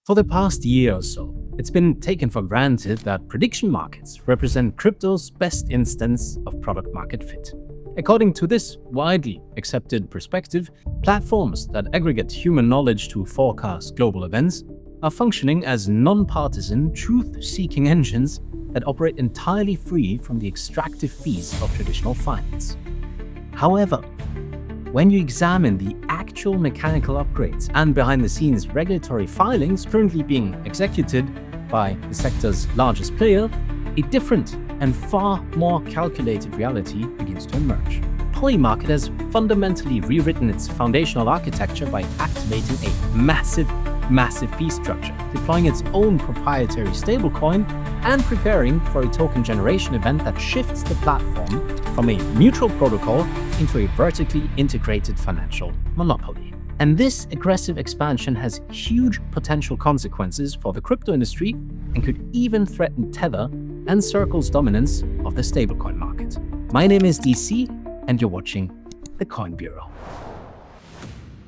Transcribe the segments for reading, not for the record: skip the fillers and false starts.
For the past year or so, it's been taken for granted that prediction markets represent crypto's best instance of product market fit. According to this widely accepted perspective, platforms that aggregate human knowledge to forecast global events are functioning as non-partisan, truth-seeking engines that operate entirely free from the extractive fees of traditional finance. However, when you examine the actual mechanical upgrades and behind-the-scenes regulatory filings currently being executed by the sector's largest player, a different and far more calculated reality begins to emerge. Polymarket has fundamentally rewritten its foundational architecture by activating a massive fee structure, deploying its own proprietary stablecoin, and preparing for a token generation event that shifts the platform from a neutral protocol into a vertically integrated financial monopoly. And this aggressive expansion has huge potential consequences for the crypto industry and could even threaten Tether and Circle's dominance of the stablecoin market. My name is DC, and you're watching the Coin Bureau.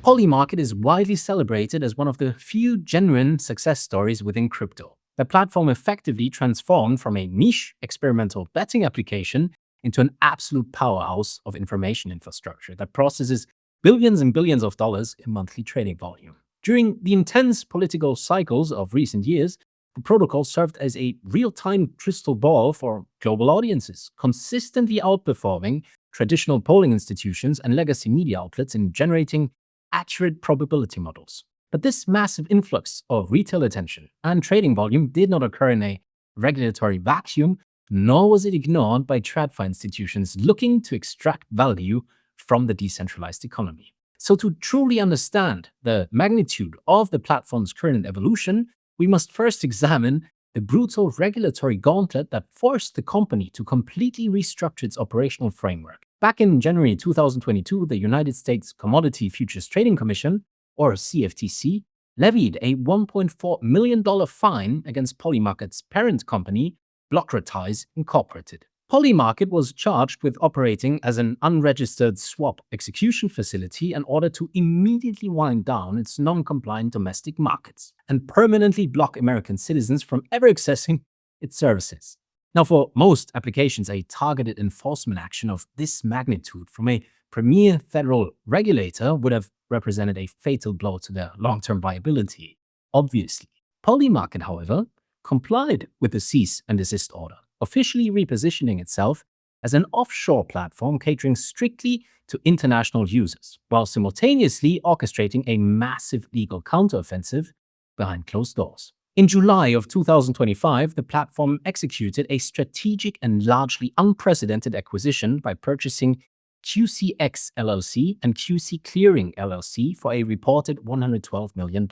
Polymarket is widely celebrated as one of the few genuine success stories within crypto. The platform effectively transformed from a niche experimental betting application into an absolute powerhouse of information infrastructure that processes billions and billions of dollars in monthly trading volume. During the intense political cycles of recent years, the protocol served as a real-time crystal ball for global audiences, consistently outperforming traditional polling institutions and legacy media outlets in generating accurate probability models. But this massive influx of retail attention and trading volume did not occur in a regulatory vacuum, nor was it ignored by TradFi institutions looking to extract value from the decentralized economy. So to truly understand the magnitude of the platform's current evolution, we must first examine the brutal regulatory gauntlet that forced the company to completely restructure its operational framework. Back in January 2022, the United States Commodity Futures Trading Commission, or CFTC, levied a $1.4 million fine against Polymarket's parent company, Blockratise Incorporated. Polymarket was charged with operating as an unregistered swap execution facility in order to immediately wind down its non-compliant domestic markets and permanently block American citizens from ever accessing its services. Now, for most applications, a targeted enforcement action of this magnitude from a premier federal regulator would have represented a fatal blow to their long-term viability. Obviously, Polymarket, however, complied with the cease and desist order, officially repositioning itself as an offshore platform catering strictly to international users, while simultaneously orchestrating a massive legal counteroffensive behind closed doors. In July of 2025, the platform executed a strategic and largely unprecedented acquisition by purchasing QCX LLC and QC Clearing LLC for a reported $112 million.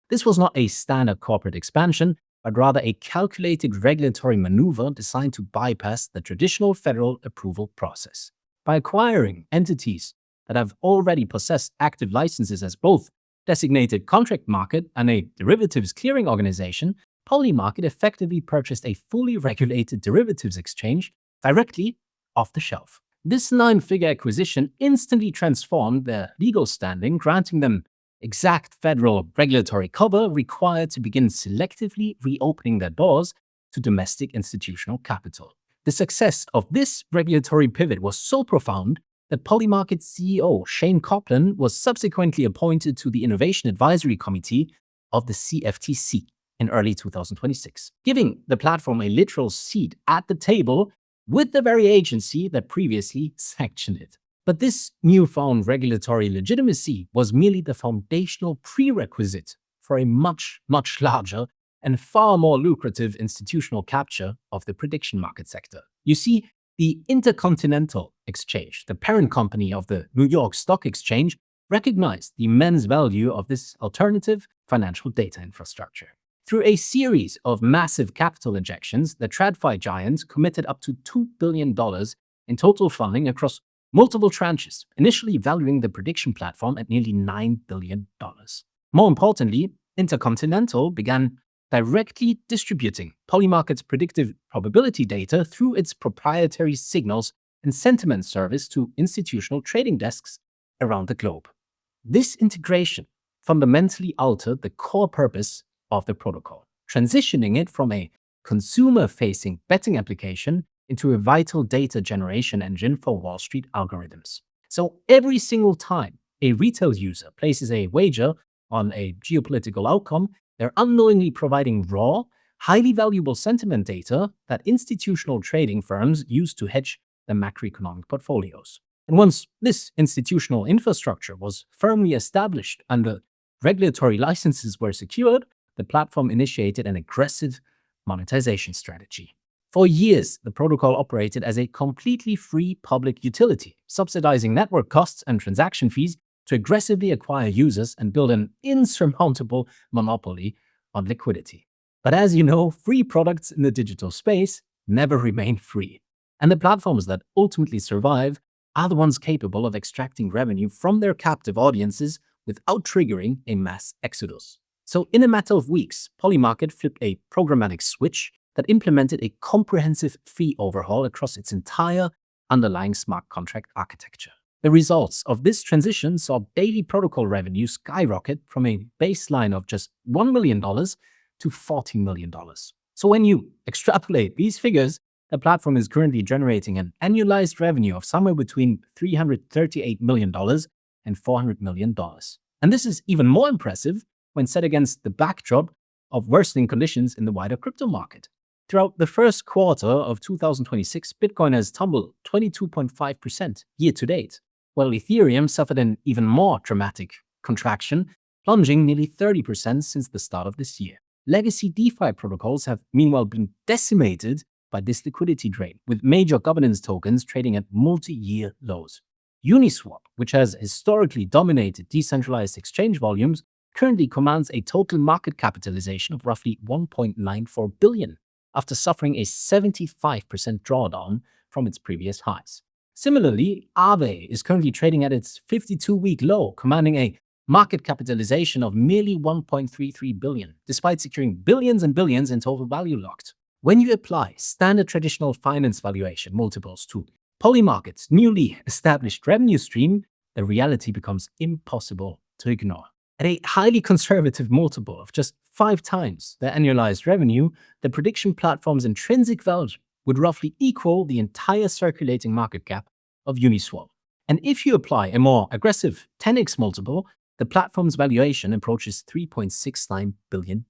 This was not a standard corporate expansion, but rather a calculated regulatory maneuver designed to bypass the traditional federal approval process. By acquiring entities that have already possessed active licenses as both designated contract market and a derivatives clearing organization, Polymarket effectively purchased a fully regulated derivatives exchange directly off the shelf. This nine-figure acquisition instantly transformed their legal standing, granting them exact federal regulatory cover required to begin selectively reopening their doors to domestic institutional capital. The success of this regulatory pivot was so profound that Polymarket's CEO, Shane Copeland, was subsequently appointed to the Innovation Advisory Committee of the CFTC in early 2026, giving the platform a literal seat at the table with the very agency that previously sanctioned it. But this newfound regulatory legitimacy was merely the foundational prerequisite for a much larger and far more lucrative institutional capture of the prediction market sector. You see, the Intercontinental Exchange, the parent company of the New York Stock Exchange, recognized the immense value of this alternative financial data infrastructure. Through a series of massive capital injections, the TradFi giant committed up to $2 billion in total funding across multiple tranches, initially valuing the prediction platform at nearly $9 billion. More importantly, Intercontinental began directly distributing Polymarket's predictive probability data through its proprietary signals and sentiment service to institutional trading desks around the globe. This integration fundamentally altered the core purpose of the protocol, transitioning it from a consumer-facing betting application into a vital data generation engine for Wall Street algorithms. So every single time a retail user places a wager on a geopolitical outcome, they're unknowingly providing raw, highly valuable sentiment data that institutional trading firms use to hedge their macroeconomic portfolios. And once this institutional infrastructure was firmly established and the regulatory licenses were secured, the platform initiated an aggressive monetization strategy. For years, the protocol operated as a completely free public utility, subsidizing network costs and transaction fees to aggressively acquire users and build an insurmountable monopoly on liquidity. But as you know, free products in the digital space never remain free. And the platforms that ultimately survive are the ones capable of extracting revenue from their captive audiences without triggering a mass exodus. So in a matter of weeks, Polymarket flipped a programmatic switch that implemented a comprehensive fee overhaul across its entire underlying smart contract architecture. The results of this transition saw daily protocol revenue skyrocket from a baseline of just $1 million to $14 million. So when you extrapolate these figures, the platform is currently generating an annualized revenue of somewhere between $338 million and $400 million. And this is even more impressive when set against the backdrop of worsening conditions in the wider crypto market. Throughout the first quarter of 2026, Bitcoin has tumbled 22.5% year to date, while Ethereum suffered an even more dramatic contraction, plunging nearly 30% since the start of this year. Legacy DeFi protocols have meanwhile been decimated by this liquidity drain, with major governance tokens trading at multi-year lows. Uniswap, which has historically dominated decentralized exchange volumes, currently commands a total market capitalization of roughly $1.94 billion, after suffering a 75% drawdown from its previous highs. Similarly, Aave is currently trading at its 52-week low, commanding a market capitalization of merely $1.33 billion, despite securing billions and billions in total value locked. When you apply standard traditional finance valuation multiples to Polymarket's newly established revenue stream, the reality becomes impossible to ignore. At a highly conservative multiple of just 5 times their annualized revenue, the prediction platform's intrinsic value would roughly equal the entire circulating market cap of Uniswap. And if you apply a more aggressive 10x multiple, the platform's valuation approaches $3.69 billion,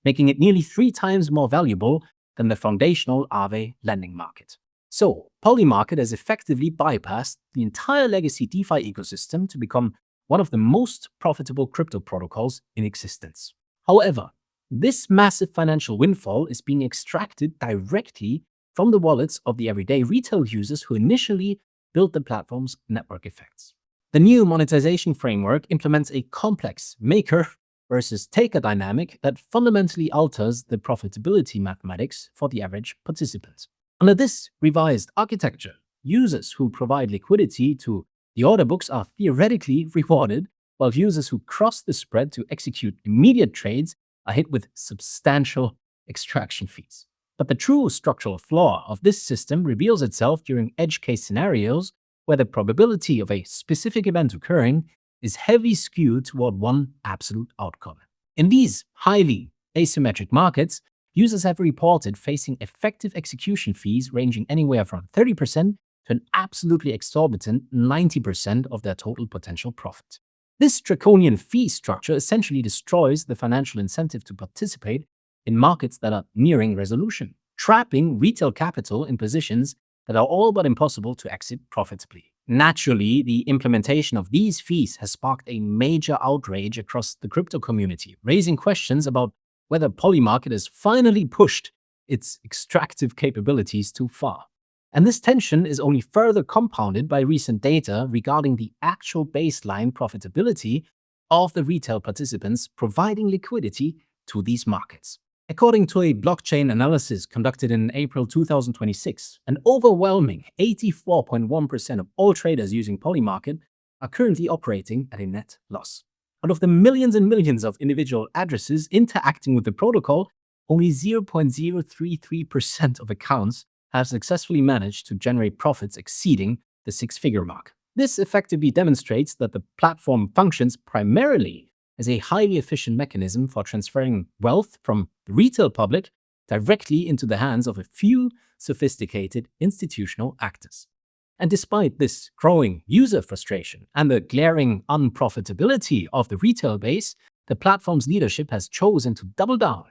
making it nearly 3 times more valuable than the foundational Aave lending market. So, Polymarket has effectively bypassed the entire legacy DeFi ecosystem to become one of the most profitable crypto protocols in existence. However, this massive financial windfall is being extracted directly from the wallets of the everyday retail users who initially built the platform's network effects. The new monetization framework implements a complex maker versus taker dynamic that fundamentally alters the profitability mathematics for the average participant. Under this revised architecture, users who provide liquidity to the order books are theoretically rewarded, while users who cross the spread to execute immediate trades are hit with substantial extraction fees. But the true structural flaw of this system reveals itself during edge case scenarios where the probability of a specific event occurring is heavily skewed toward one absolute outcome. In these highly asymmetric markets, users have reported facing effective execution fees ranging anywhere from 30% to an absolutely exorbitant 90% of their total potential profit. This draconian fee structure essentially destroys the financial incentive to participate in markets that are nearing resolution, trapping retail capital in positions that are all but impossible to exit profitably. Naturally, the implementation of these fees has sparked a major outrage across the crypto community, raising questions about whether Polymarket has finally pushed its extractive capabilities too far. And this tension is only further compounded by recent data regarding the actual baseline profitability of the retail participants providing liquidity to these markets. According to a blockchain analysis conducted in April 2026, an overwhelming 84.1% of all traders using Polymarket are currently operating at a net loss. Out of the millions and millions of individual addresses interacting with the protocol, only 0.033% of accounts have successfully managed to generate profits exceeding the 6-figure mark. This effectively demonstrates that the platform functions primarily as a highly efficient mechanism for transferring wealth from the retail public directly into the hands of a few sophisticated institutional actors. And despite this growing user frustration and the glaring unprofitability of the retail base, the platform's leadership has chosen to double down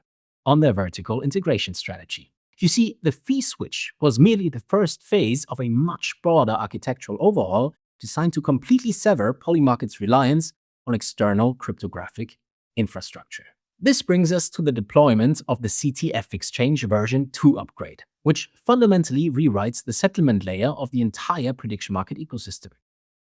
on their vertical integration strategy. You see, the fee switch was merely the first phase of a much broader architectural overhaul designed to completely sever Polymarket's reliance on external cryptographic infrastructure. This brings us to the deployment of the CTF Exchange version 2 upgrade, which fundamentally rewrites the settlement layer of the entire prediction market ecosystem.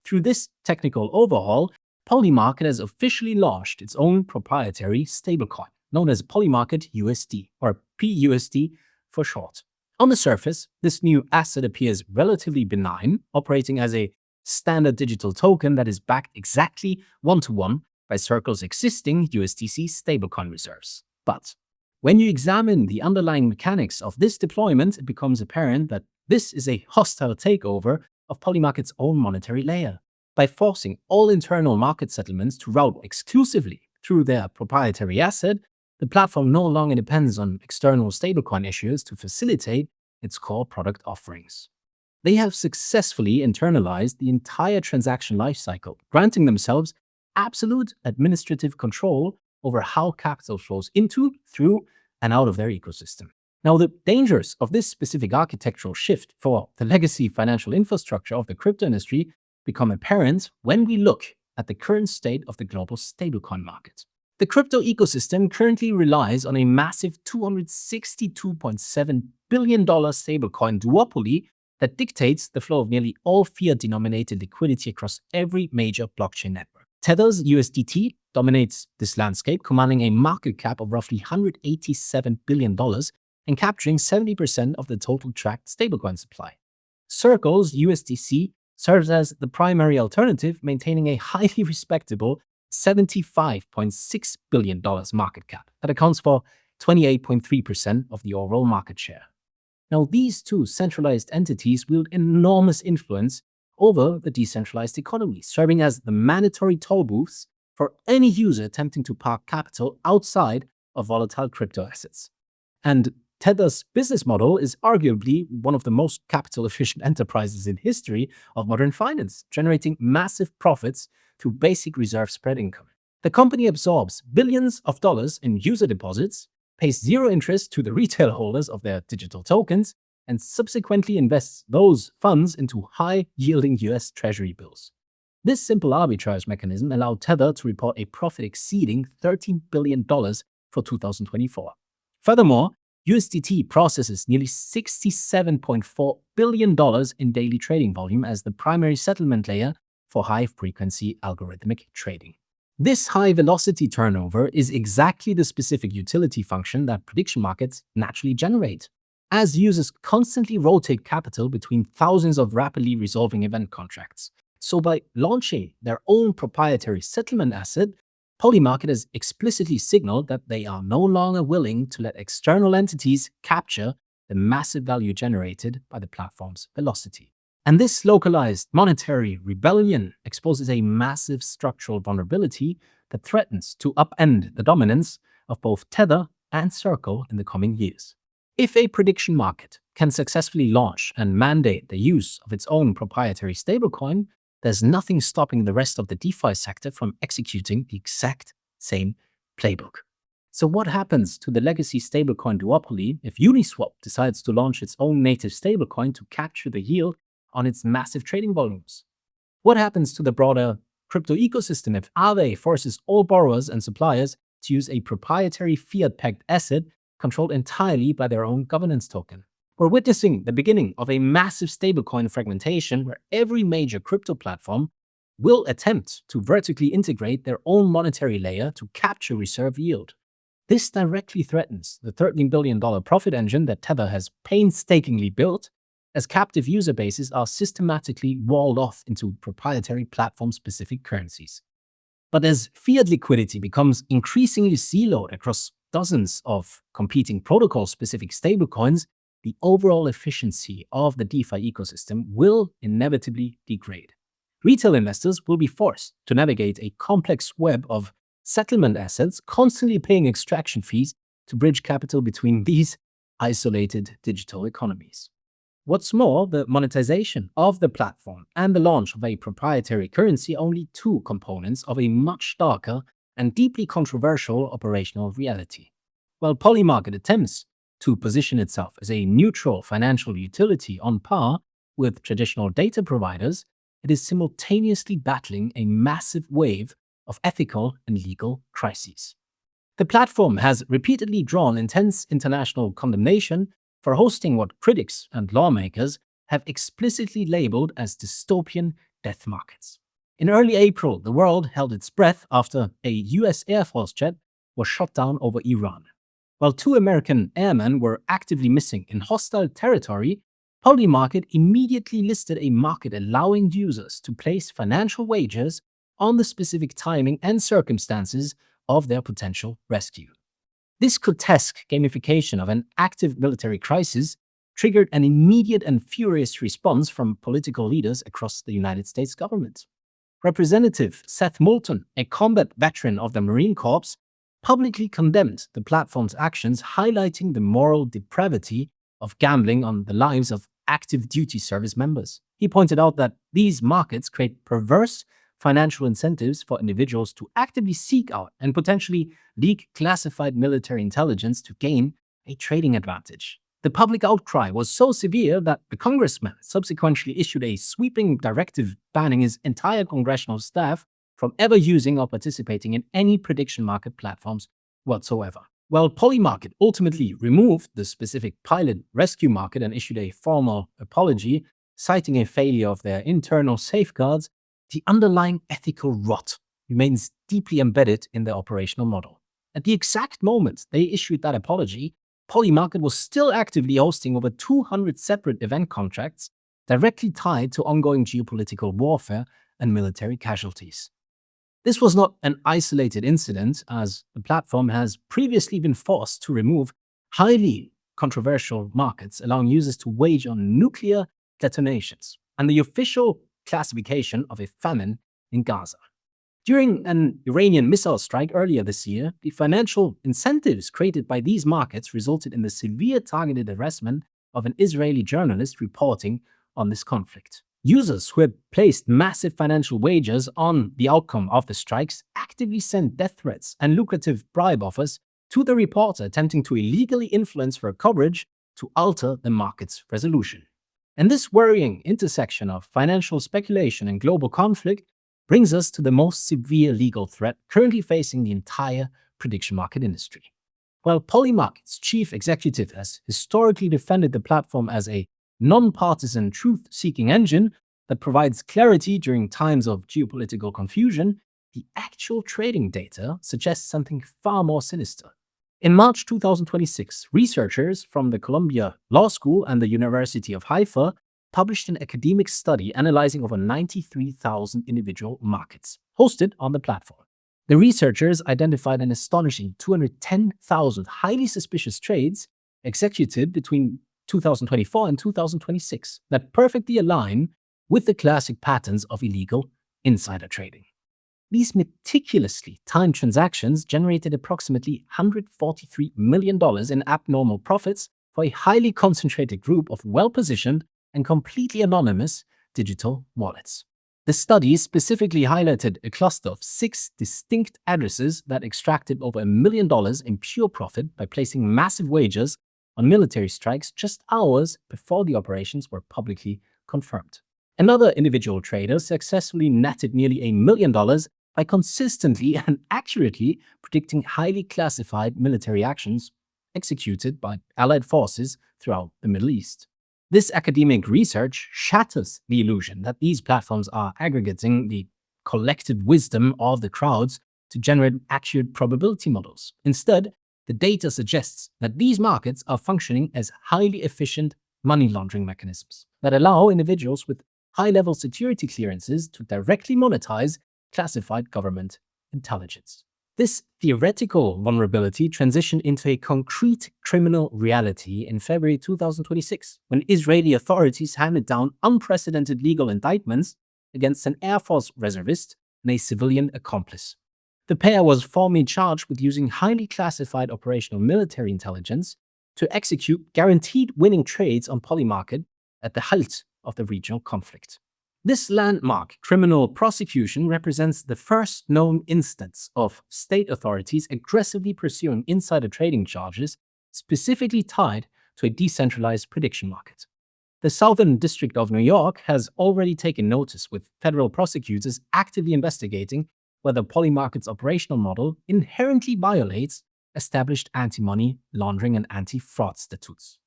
Through this technical overhaul, Polymarket has officially launched its own proprietary stablecoin, known as Polymarket USD, or PUSD for short. On the surface, this new asset appears relatively benign, operating as a standard digital token that is backed exactly one-to-one by Circle's existing USDC stablecoin reserves. But when you examine the underlying mechanics of this deployment, it becomes apparent that this is a hostile takeover of Polymarket's own monetary layer. By forcing all internal market settlements to route exclusively through their proprietary asset, the platform no longer depends on external stablecoin issuers to facilitate its core product offerings. They have successfully internalized the entire transaction lifecycle, granting themselves absolute administrative control over how capital flows into, through, and out of their ecosystem. Now, the dangers of this specific architectural shift for the legacy financial infrastructure of the crypto industry become apparent when we look at the current state of the global stablecoin market. The crypto ecosystem currently relies on a massive $262.7 billion stablecoin duopoly that dictates the flow of nearly all fiat-denominated liquidity across every major blockchain network. Tether's USDT dominates this landscape, commanding a market cap of roughly $187 billion and capturing 70% of the total tracked stablecoin supply. Circle's USDC serves as the primary alternative, maintaining a highly respectable $75.6 billion market cap that accounts for 28.3% of the overall market share. Now, these two centralized entities wield enormous influence over the decentralized economy, serving as the mandatory toll booths for any user attempting to park capital outside of volatile crypto assets. And Tether's business model is arguably one of the most capital-efficient enterprises in history of modern finance, generating massive profits through basic reserve spread income. The company absorbs billions of dollars in user deposits, pays zero interest to the retail holders of their digital tokens, and subsequently invests those funds into high-yielding US Treasury bills. This simple arbitrage mechanism allowed Tether to report a profit exceeding $13 billion for 2024. Furthermore, USDT processes nearly $67.4 billion in daily trading volume as the primary settlement layer for high-frequency algorithmic trading. This high-velocity turnover is exactly the specific utility function that prediction markets naturally generate, as users constantly rotate capital between thousands of rapidly resolving event contracts. So by launching their own proprietary settlement asset, Polymarket has explicitly signaled that they are no longer willing to let external entities capture the massive value generated by the platform's velocity. And this localized monetary rebellion exposes a massive structural vulnerability that threatens to upend the dominance of both Tether and Circle in the coming years. If a prediction market can successfully launch and mandate the use of its own proprietary stablecoin, there's nothing stopping the rest of the DeFi sector from executing the exact same playbook. So what happens to the legacy stablecoin duopoly if Uniswap decides to launch its own native stablecoin to capture the yield on its massive trading volumes? What happens to the broader crypto ecosystem if Aave forces all borrowers and suppliers to use a proprietary fiat-pegged asset controlled entirely by their own governance token? We're witnessing the beginning of a massive stablecoin fragmentation where every major crypto platform will attempt to vertically integrate their own monetary layer to capture reserve yield. This directly threatens the $13 billion profit engine that Tether has painstakingly built, as captive user bases are systematically walled off into proprietary platform-specific currencies. But as fiat liquidity becomes increasingly siloed across dozens of competing protocol-specific stablecoins, the overall efficiency of the DeFi ecosystem will inevitably degrade. Retail investors will be forced to navigate a complex web of settlement assets, constantly paying extraction fees to bridge capital between these isolated digital economies. What's more, the monetization of the platform and the launch of a proprietary currency are only two components of a much darker and deeply controversial operational reality. While Polymarket attempts to position itself as a neutral financial utility on par with traditional data providers, it is simultaneously battling a massive wave of ethical and legal crises. The platform has repeatedly drawn intense international condemnation for hosting what critics and lawmakers have explicitly labeled as dystopian death markets. In early April, the world held its breath after a US Air Force jet was shot down over Iran. While two American airmen were actively missing in hostile territory, Polymarket immediately listed a market allowing users to place financial wagers on the specific timing and circumstances of their potential rescue. This grotesque gamification of an active military crisis triggered an immediate and furious response from political leaders across the United States government. Representative Seth Moulton, a combat veteran of the Marine Corps, publicly condemned the platform's actions, highlighting the moral depravity of gambling on the lives of active duty service members. He pointed out that these markets create perverse financial incentives for individuals to actively seek out and potentially leak classified military intelligence to gain a trading advantage. The public outcry was so severe that the congressman subsequently issued a sweeping directive banning his entire congressional staff from ever using or participating in any prediction market platforms whatsoever. While Polymarket ultimately removed the specific pilot rescue market and issued a formal apology, citing a failure of their internal safeguards, the underlying ethical rot remains deeply embedded in their operational model. At the exact moment they issued that apology, Polymarket was still actively hosting over 200 separate event contracts directly tied to ongoing geopolitical warfare and military casualties. This was not an isolated incident, as the platform has previously been forced to remove highly controversial markets, allowing users to wage on nuclear detonations and the official classification of a famine in Gaza. During an Iranian missile strike earlier this year, the financial incentives created by these markets resulted in the severe targeted harassment of an Israeli journalist reporting on this conflict. Users who had placed massive financial wagers on the outcome of the strikes actively sent death threats and lucrative bribe offers to the reporter, attempting to illegally influence her coverage to alter the market's resolution. And this worrying intersection of financial speculation and global conflict brings us to the most severe legal threat currently facing the entire prediction market industry. While Polymarket's chief executive has historically defended the platform as a non-partisan truth-seeking engine that provides clarity during times of geopolitical confusion, the actual trading data suggests something far more sinister. In March 2026, researchers from the Columbia Law School and the University of Haifa published an academic study analyzing over 93,000 individual markets hosted on the platform. The researchers identified an astonishing 210,000 highly suspicious trades executed between 2024 and 2026 that perfectly align with the classic patterns of illegal insider trading. These meticulously timed transactions generated approximately $143 million in abnormal profits for a highly concentrated group of well-positioned and completely anonymous digital wallets. The study specifically highlighted a cluster of 6 distinct addresses that extracted over $1 million in pure profit by placing massive wagers on military strikes just hours before the operations were publicly confirmed. Another individual trader successfully netted nearly $1 million by consistently and accurately predicting highly classified military actions executed by allied forces throughout the Middle East. This academic research shatters the illusion that these platforms are aggregating the collective wisdom of the crowds to generate accurate probability models. Instead, the data suggests that these markets are functioning as highly efficient money laundering mechanisms that allow individuals with high-level security clearances to directly monetize classified government intelligence. This theoretical vulnerability transitioned into a concrete criminal reality in February 2026, when Israeli authorities handed down unprecedented legal indictments against an Air Force reservist and a civilian accomplice. The pair was formally charged with using highly classified operational military intelligence to execute guaranteed winning trades on Polymarket at the height of the regional conflict. This landmark criminal prosecution represents the first known instance of state authorities aggressively pursuing insider trading charges specifically tied to a decentralized prediction market. The Southern District of New York has already taken notice, with federal prosecutors actively investigating whether Polymarket's operational model inherently violates established anti-money laundering and anti-fraud statutes.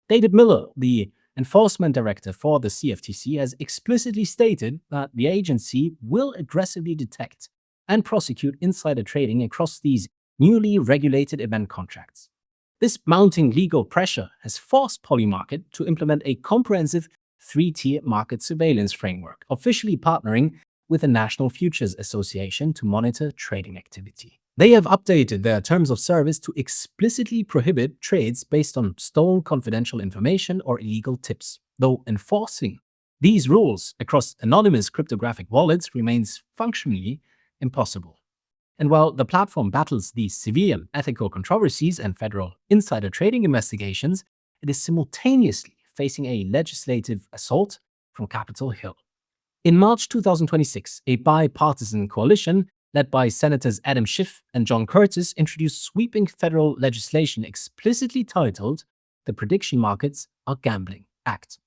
David Miller, the enforcement director for the CFTC, has explicitly stated that the agency will aggressively detect and prosecute insider trading across these newly regulated event contracts. This mounting legal pressure has forced Polymarket to implement a comprehensive three-tier market surveillance framework, officially partnering with the National Futures Association to monitor trading activity. They have updated their terms of service to explicitly prohibit trades based on stolen confidential information or illegal tips, though enforcing these rules across anonymous cryptographic wallets remains functionally impossible. And while the platform battles these severe ethical controversies and federal insider trading investigations, it is simultaneously facing a legislative assault from Capitol Hill. In March 2026, a bipartisan coalition led by Senators Adam Schiff and John Curtis introduced sweeping federal legislation explicitly titled the Prediction Markets Are Gambling Act.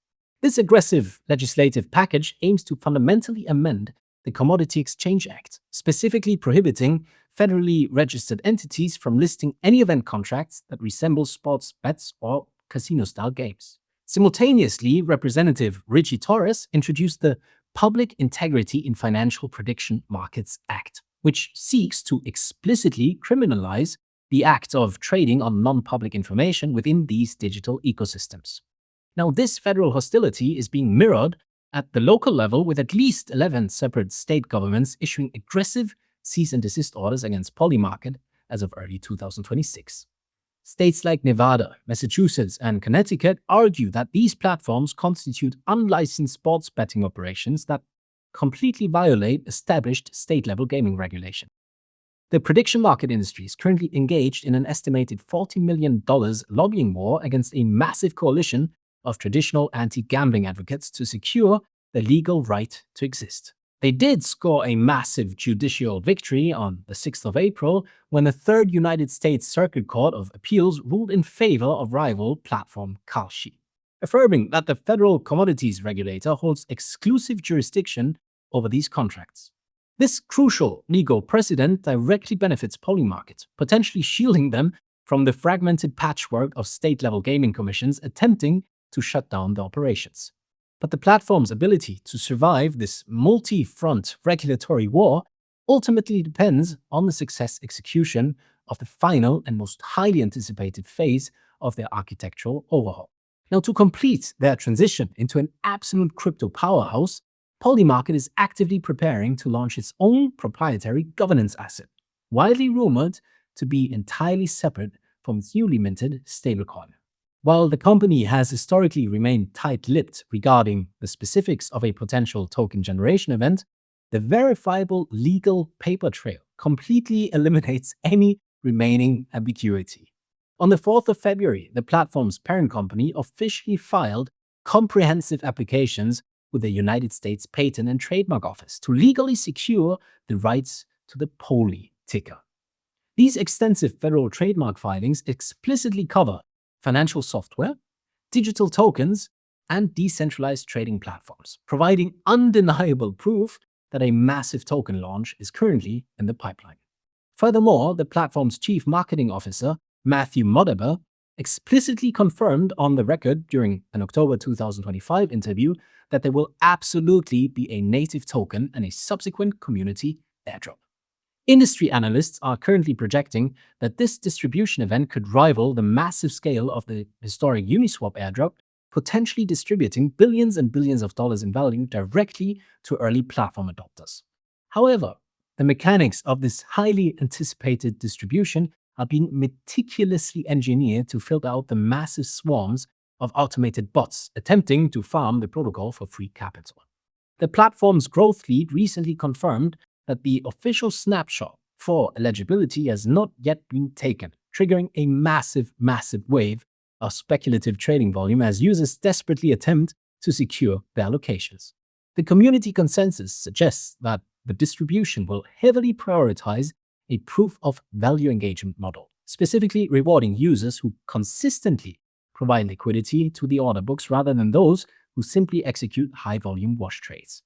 This aggressive legislative package aims to fundamentally amend the Commodity Exchange Act, specifically prohibiting federally registered entities from listing any event contracts that resemble sports bets or casino-style games. Simultaneously, Representative Richie Torres introduced the Public Integrity in Financial Prediction Markets Act, which seeks to explicitly criminalize the act of trading on non-public information within these digital ecosystems. Now, this federal hostility is being mirrored at the local level, with at least 11 separate state governments issuing aggressive cease and desist orders against Polymarket as of early 2026. States like Nevada, Massachusetts, and Connecticut argue that these platforms constitute unlicensed sports betting operations that completely violate established state-level gaming regulation. The prediction market industry is currently engaged in an estimated $40 million lobbying war against a massive coalition of traditional anti-gambling advocates to secure the legal right to exist. They did score a massive judicial victory on the 6th of April when the Third United States Circuit Court of Appeals ruled in favor of rival platform Kalshi, affirming that the federal commodities regulator holds exclusive jurisdiction over these contracts. This crucial legal precedent directly benefits Polymarket, potentially shielding them from the fragmented patchwork of state-level gaming commissions attempting to shut down the operations. But the platform's ability to survive this multi-front regulatory war ultimately depends on the success execution of the final and most highly anticipated phase of their architectural overhaul. Now, to complete their transition into an absolute crypto powerhouse, Polymarket is actively preparing to launch its own proprietary governance asset, widely rumored to be entirely separate from its newly minted stablecoin. While the company has historically remained tight-lipped regarding the specifics of a potential token generation event, the verifiable legal paper trail completely eliminates any remaining ambiguity. On the 4th of February, the platform's parent company officially filed comprehensive applications with the United States Patent and Trademark Office to legally secure the rights to the Poly ticker. These extensive federal trademark filings explicitly cover financial software, digital tokens, and decentralized trading platforms, providing undeniable proof that a massive token launch is currently in the pipeline. Furthermore, the platform's chief marketing officer, Matthew Modaber, explicitly confirmed on the record during an October 2025 interview that there will absolutely be a native token and a subsequent community airdrop. Industry analysts are currently projecting that this distribution event could rival the massive scale of the historic Uniswap airdrop, potentially distributing billions and billions of dollars in value directly to early platform adopters. However, the mechanics of this highly anticipated distribution are being meticulously engineered to filter out the massive swarms of automated bots attempting to farm the protocol for free capital. The platform's growth lead recently confirmed that the official snapshot for eligibility has not yet been taken, triggering a massive wave of speculative trading volume as users desperately attempt to secure their allocations. The community consensus suggests that the distribution will heavily prioritize a proof of value engagement model, specifically rewarding users who consistently provide liquidity to the order books rather than those who simply execute high-volume wash trades.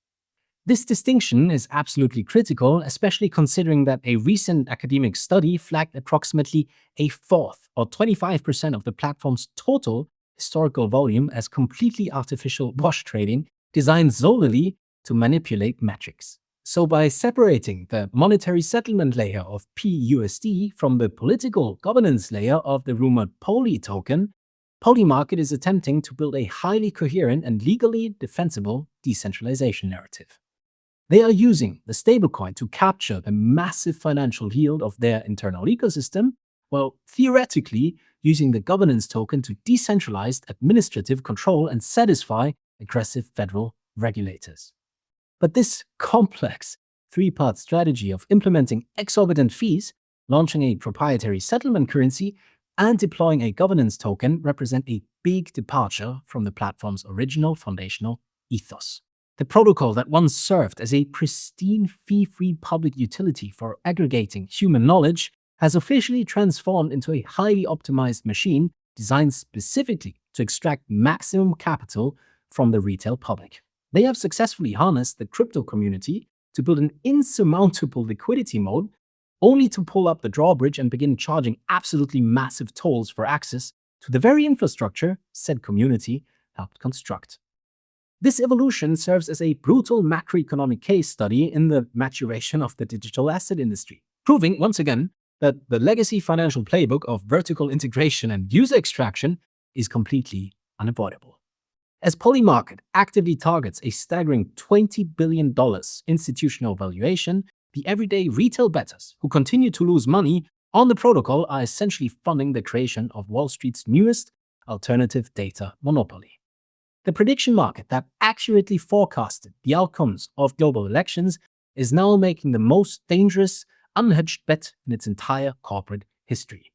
This distinction is absolutely critical, especially considering that a recent academic study flagged approximately a fourth, or 25% of the platform's total historical volume as completely artificial wash trading designed solely to manipulate metrics. So by separating the monetary settlement layer of PUSD from the political governance layer of the rumored Poly token, Polymarket is attempting to build a highly coherent and legally defensible decentralization narrative. They are using the stablecoin to capture the massive financial yield of their internal ecosystem, while theoretically using the governance token to decentralize administrative control and satisfy aggressive federal regulators. But this complex three-part strategy of implementing exorbitant fees, launching a proprietary settlement currency, and deploying a governance token represent a big departure from the platform's original foundational ethos. The protocol that once served as a pristine fee-free public utility for aggregating human knowledge has officially transformed into a highly optimized machine designed specifically to extract maximum capital from the retail public. They have successfully harnessed the crypto community to build an insurmountable liquidity mode, only to pull up the drawbridge and begin charging absolutely massive tolls for access to the very infrastructure said community helped construct. This evolution serves as a brutal macroeconomic case study in the maturation of the digital asset industry, proving once again that the legacy financial playbook of vertical integration and user extraction is completely unavoidable. As Polymarket actively targets a staggering $20 billion institutional valuation, the everyday retail bettors who continue to lose money on the protocol are essentially funding the creation of Wall Street's newest alternative data monopoly. The prediction market that accurately forecasted the outcomes of global elections is now making the most dangerous, unhedged bet in its entire corporate history.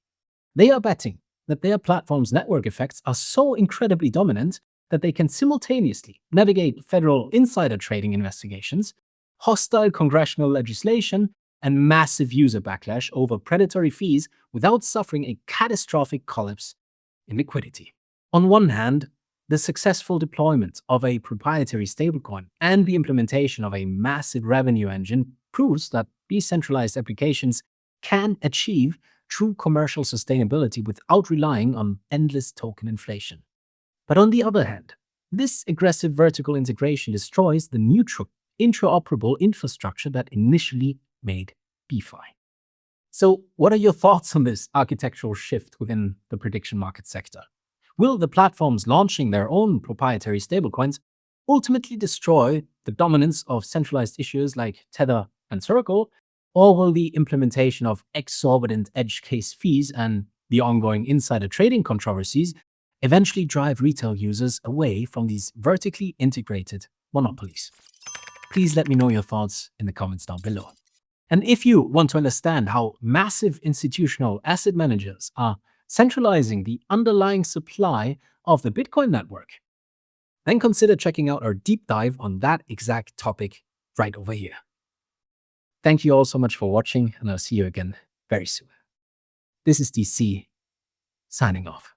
They are betting that their platform's network effects are so incredibly dominant that they can simultaneously navigate federal insider trading investigations, hostile congressional legislation, and massive user backlash over predatory fees without suffering a catastrophic collapse in liquidity. On one hand, the successful deployment of a proprietary stablecoin and the implementation of a massive revenue engine proves that decentralized applications can achieve true commercial sustainability without relying on endless token inflation. But on the other hand, this aggressive vertical integration destroys the neutral, interoperable infrastructure that initially made DeFi. So, what are your thoughts on this architectural shift within the prediction market sector? Will the platforms launching their own proprietary stablecoins ultimately destroy the dominance of centralized issuers like Tether and Circle, or will the implementation of exorbitant edge case fees and the ongoing insider trading controversies eventually drive retail users away from these vertically integrated monopolies? Please let me know your thoughts in the comments down below. And if you want to understand how massive institutional asset managers are centralizing the underlying supply of the Bitcoin network, then consider checking out our deep dive on that exact topic right over here. Thank you all so much for watching, and I'll see you again very soon. This is DC, signing off.